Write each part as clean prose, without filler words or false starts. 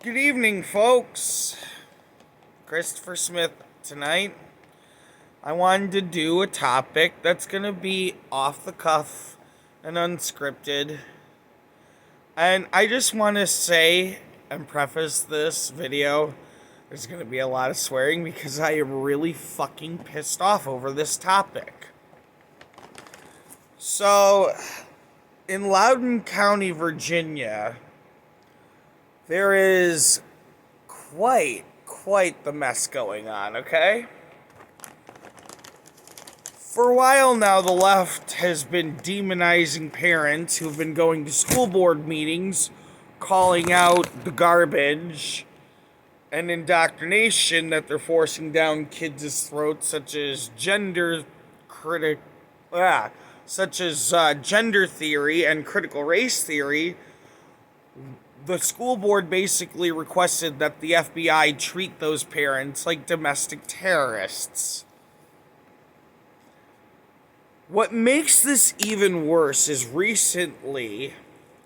Good evening, folks. Christopher Smith tonight. I wanted to do a topic that's going to be off the cuff and unscripted. And I just want to say and preface this video, there's going to be a lot of swearing because I am really fucking pissed off over this topic. So, in Loudon County, Virginia, there is quite the mess going on, okay? For a while now, the left has been demonizing parents who've been going to school board meetings, calling out the garbage and indoctrination that they're forcing down kids' throats, such as gender theory and critical race theory. The school board basically requested that the FBI treat those parents like domestic terrorists. What makes this even worse is recently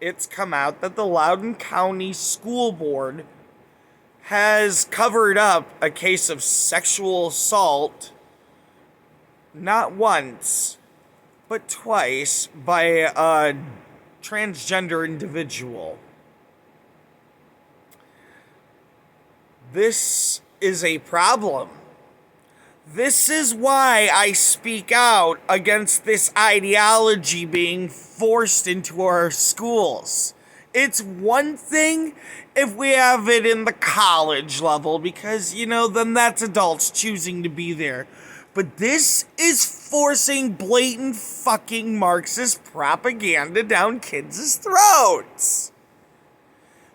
it's come out that the Loudon County School Board has covered up a case of sexual assault not once, but twice by a transgender individual. This is a problem. This is why I speak out against this ideology being forced into our schools. It's one thing if we have it in the college level because, then that's adults choosing to be there. But this is forcing blatant fucking Marxist propaganda down kids' throats.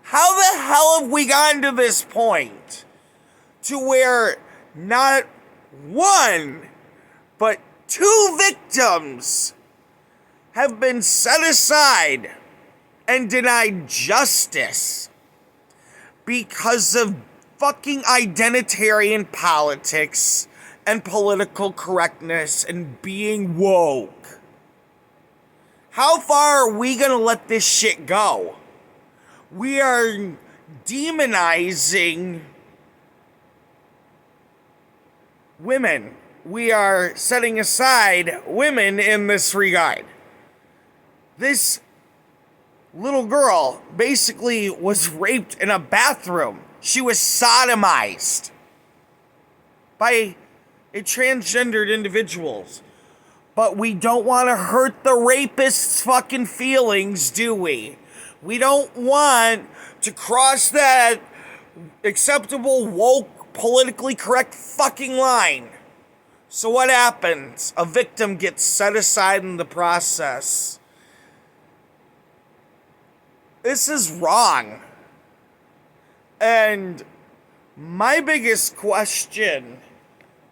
How the hell have we gotten to this point to where not one, but two victims have been set aside and denied justice because of fucking identitarian politics and political correctness and being woke? How far are we gonna let this shit go? We are demonizing women. We are setting aside women in this regard. This little girl basically was raped in a bathroom. She was sodomized by a transgendered individual. But we don't want to hurt the rapist's fucking feelings, do we? We don't want to cross that acceptable, woke, politically correct fucking line. So what happens? A victim gets set aside in the process. This is wrong. And my biggest question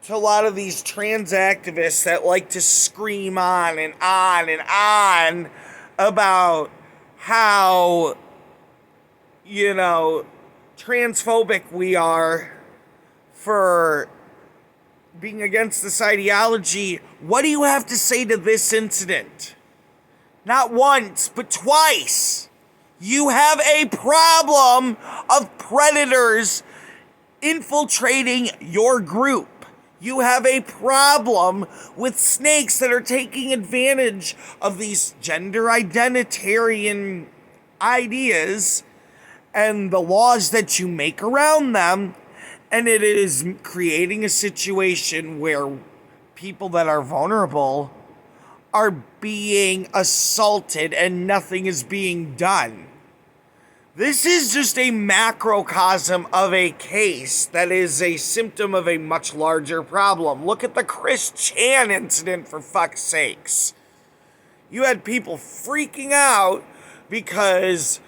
to a lot of these trans activists that like to scream on and on and on about how, transphobic we are for being against this ideology. What do you have to say to this incident? Not once, but twice. You have a problem of predators infiltrating your group. You have a problem with snakes that are taking advantage of these gender identitarian ideas and the laws that you make around them, and it is creating a situation where people that are vulnerable are being assaulted and nothing is being done. This is just a macrocosm of a case that is a symptom of a much larger problem. Look at the Chris Chan incident, for fuck's sakes. You had people freaking out because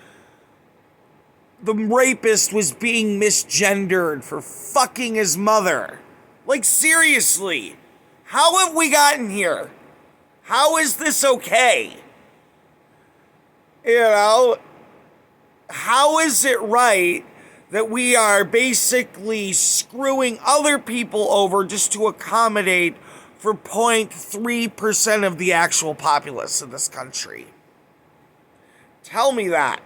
the rapist was being misgendered for fucking his mother. Like, seriously, how have we gotten here? How is this okay? How is it right that we are basically screwing other people over just to accommodate for 0.3% of the actual populace of this country? Tell me that.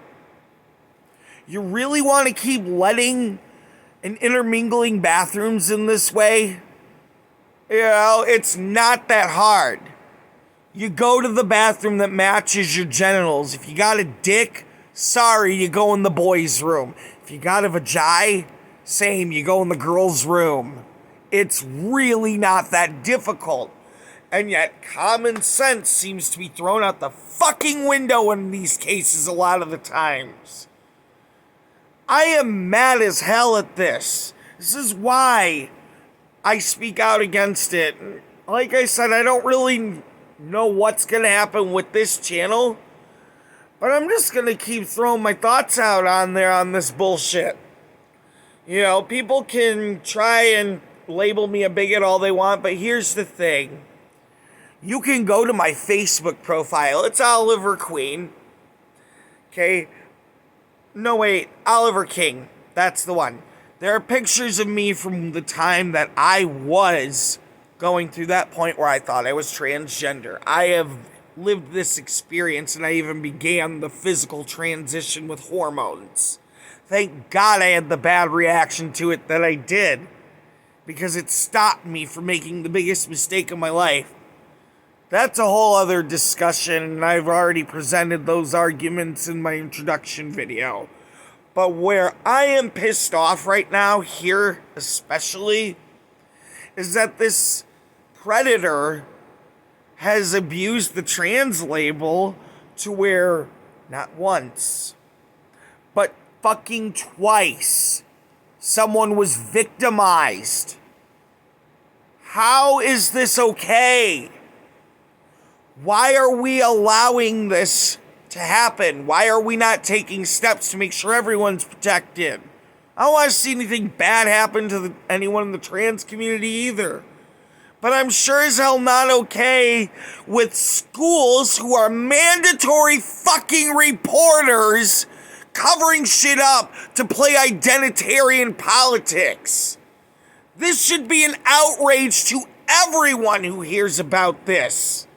You really want to keep letting and intermingling bathrooms in this way? You know, it's not that hard. You go to the bathroom that matches your genitals. If you got a dick, sorry, you go in the boys' room. If you got a vagi, same, you go in the girls' room. It's really not that difficult. And yet, common sense seems to be thrown out the fucking window in these cases a lot of the times. I am mad as hell at this. This is why I speak out against it. Like I said, I don't really know what's going to happen with this channel, but I'm just going to keep throwing my thoughts out on there on this bullshit. You know, people can try and label me a bigot all they want, but here's the thing. You can go to my Facebook profile. It's Oliver Queen. Okay? No, wait. Oliver King. That's the one. There are pictures of me from the time that I was going through that point where I thought I was transgender. I have lived this experience, and I even began the physical transition with hormones. Thank God I had the bad reaction to it that I did, because it stopped me from making the biggest mistake of my life. That's a whole other discussion, and I've already presented those arguments in my introduction video. But where I am pissed off right now, here especially, is that this predator has abused the trans label to where not once, but fucking twice, someone was victimized. How is this okay? Why are we allowing this to happen? Why are we not taking steps to make sure everyone's protected? I don't want to see anything bad happen to anyone in the trans community either. But I'm sure as hell not okay with schools who are mandatory fucking reporters covering shit up to play identitarian politics. This should be an outrage to everyone who hears about this.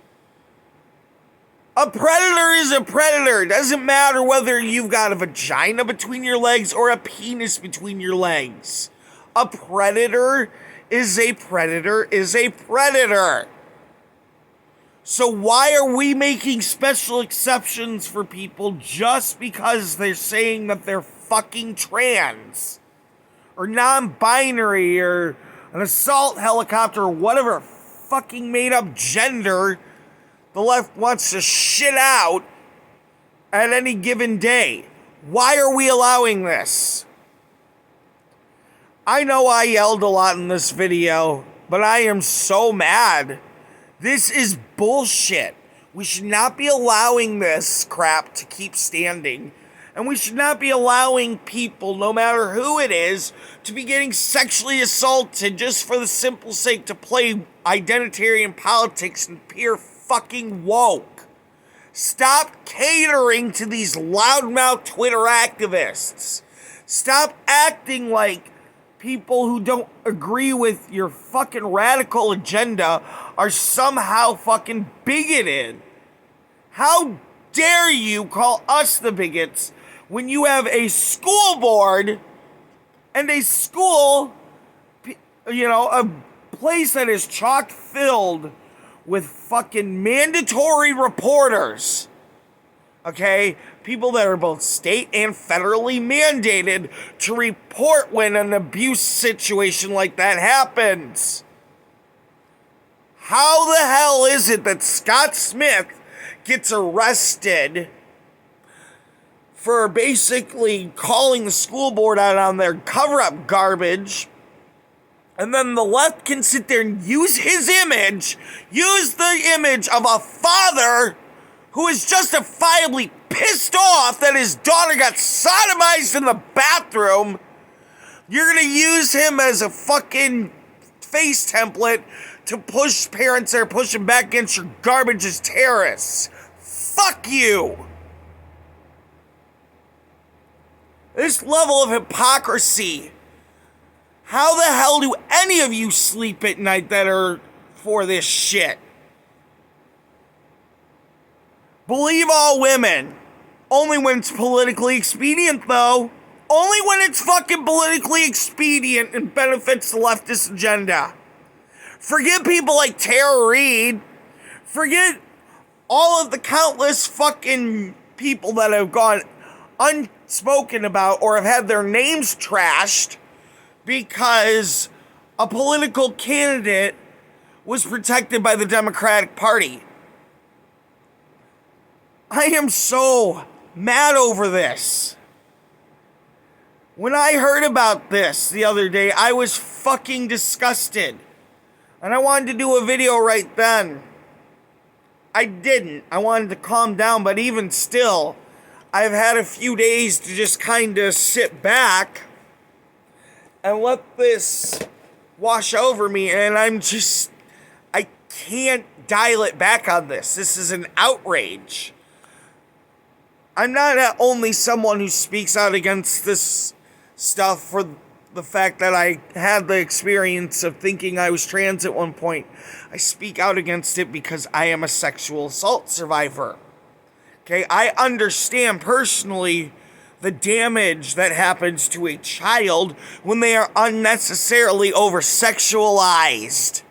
A predator is a predator. It doesn't matter whether you've got a vagina between your legs or a penis between your legs. A predator is a predator is a predator. So why are we making special exceptions for people just because they're saying that they're fucking trans? Or non-binary, or an assault helicopter, or whatever fucking made-up gender the left wants to shit out at any given day. Why are we allowing this? I know I yelled a lot in this video, but I am so mad. This is bullshit. We should not be allowing this crap to keep standing. And we should not be allowing people, no matter who it is, to be getting sexually assaulted just for the simple sake to play identitarian politics and peer fucking woke. Stop catering to these loudmouth Twitter activists. Stop acting like people who don't agree with your fucking radical agenda are somehow fucking bigoted. How dare you call us the bigots when you have a school board and a school, you know, a place that is chock filled with fucking mandatory reporters, okay? People that are both state and federally mandated to report when an abuse situation like that happens. How the hell is it that Scott Smith gets arrested for basically calling the school board out on their cover-up garbage, and then the left can sit there and use his image, use the image of a father who is justifiably pissed off that his daughter got sodomized in the bathroom? You're gonna use him as a fucking face template to push parents that are pushing back against your garbage as terrorists. Fuck you! This level of hypocrisy. How the hell do any of you sleep at night that are for this shit? Believe all women. Only when it's politically expedient, though. only when it's fucking politically expedient and benefits the leftist agenda. Forget people like Tara Reid. Forget all of the countless fucking people that have gone unspoken about or have had their names trashed because a political candidate was protected by the Democratic Party. I am so mad over this. When I heard about this the other day, I was fucking disgusted. And I wanted to do a video right then. I didn't. I wanted to calm down, but even still, I've had a few days to just kind of sit back and let this wash over me, and I can't dial it back on this. This is an outrage. I'm not only someone who speaks out against this stuff for the fact that I had the experience of thinking I was trans at one point. I speak out against it because I am a sexual assault survivor. Okay, I understand personally the damage that happens to a child when they are unnecessarily over-sexualized.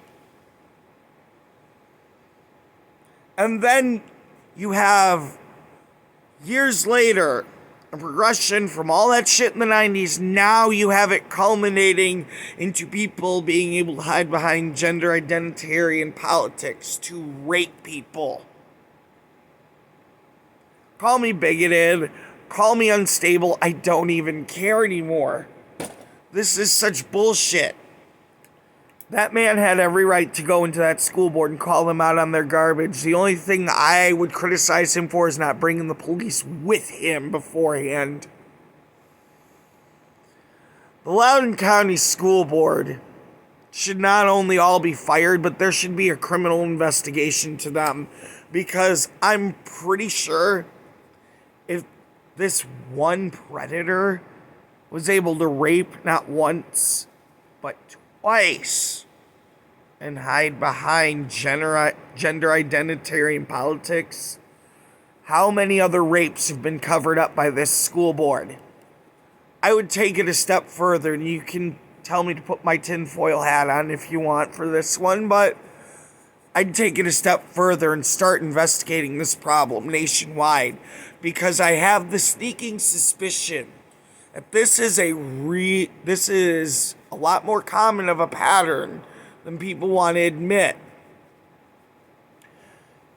And then you have, years later, a progression from all that shit in the 90s. Now you have it culminating into people being able to hide behind gender identitarian politics to rape people. Call me bigoted, call me unstable, I don't even care anymore. This is such bullshit. That man had every right to go into that school board and call them out on their garbage. The only thing I would criticize him for is not bringing the police with him beforehand. The Loudon County School Board should not only all be fired, but there should be a criminal investigation to them. Because I'm pretty sure if this one predator was able to rape not once, but twice, and hide behind gender identitarian politics, how many other rapes have been covered up by this school board? I would take it a step further, and you can tell me to put my tinfoil hat on if you want for this one, but I'd take it a step further and start investigating this problem nationwide, because I have the sneaking suspicion that this is a lot more common of a pattern than people want to admit.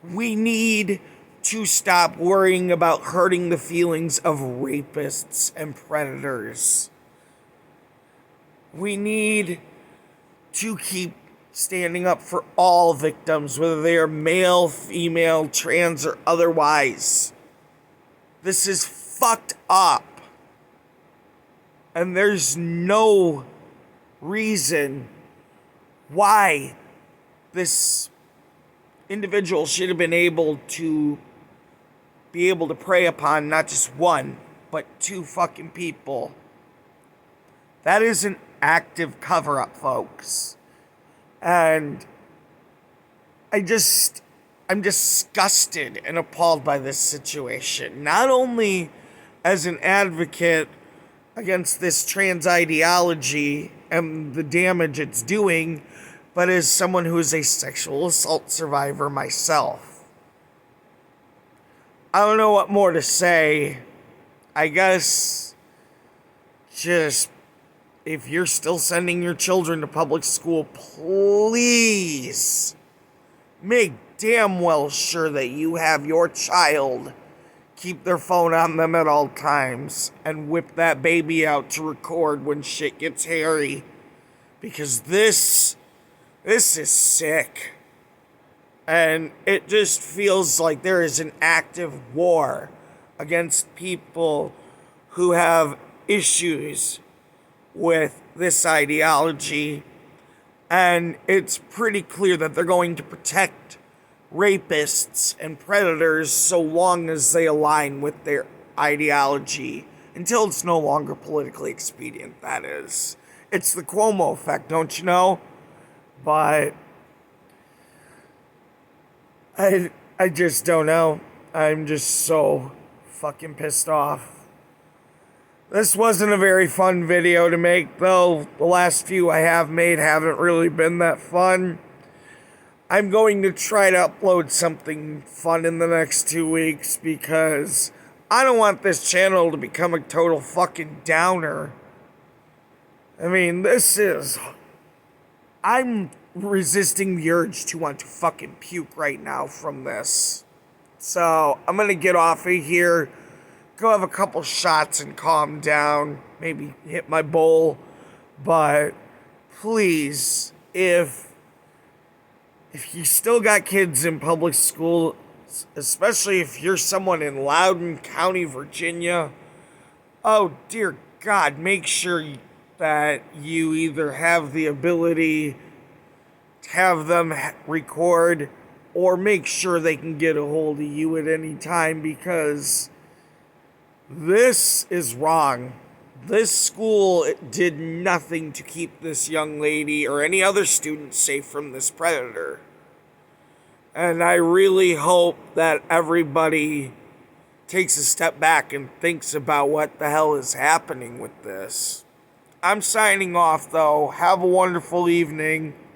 We need to stop worrying about hurting the feelings of rapists and predators. We need to keep standing up for all victims, whether they are male, female, trans, or otherwise. This is fucked up. And there's no reason why this individual should have been able to prey upon not just one, but two fucking people. That is an active cover-up, folks. And I'm disgusted and appalled by this situation. Not only as an advocate against this trans ideology and the damage it's doing, but as someone who is a sexual assault survivor myself. I don't know what more to say. I guess just, if you're still sending your children to public school, please make damn well sure that you have your child keep their phone on them at all times and whip that baby out to record when shit gets hairy. Because this is sick. And it just feels like there is an active war against people who have issues with this ideology. And it's pretty clear that they're going to protect rapists and predators so long as they align with their ideology. Until it's no longer politically expedient, that is. It's the Cuomo effect, don't you know? But I just don't know. I'm just so fucking pissed off. This wasn't a very fun video to make, though. The last few I have made haven't really been that fun. I'm going to try to upload something fun in the next 2 weeks because I don't want this channel to become a total fucking downer. I mean, I'm resisting the urge to want to fucking puke right now from this. So, I'm gonna get off of here, go have a couple shots and calm down, maybe hit my bowl. But please, if you still got kids in public school, especially if you're someone in Loudon County, Virginia, oh dear God, make sure that you either have the ability to have them record or make sure they can get a hold of you at any time, because this is wrong. This school did nothing to keep this young lady or any other student safe from this predator. And I really hope that everybody takes a step back and thinks about what the hell is happening with this. I'm signing off, though. Have a wonderful evening.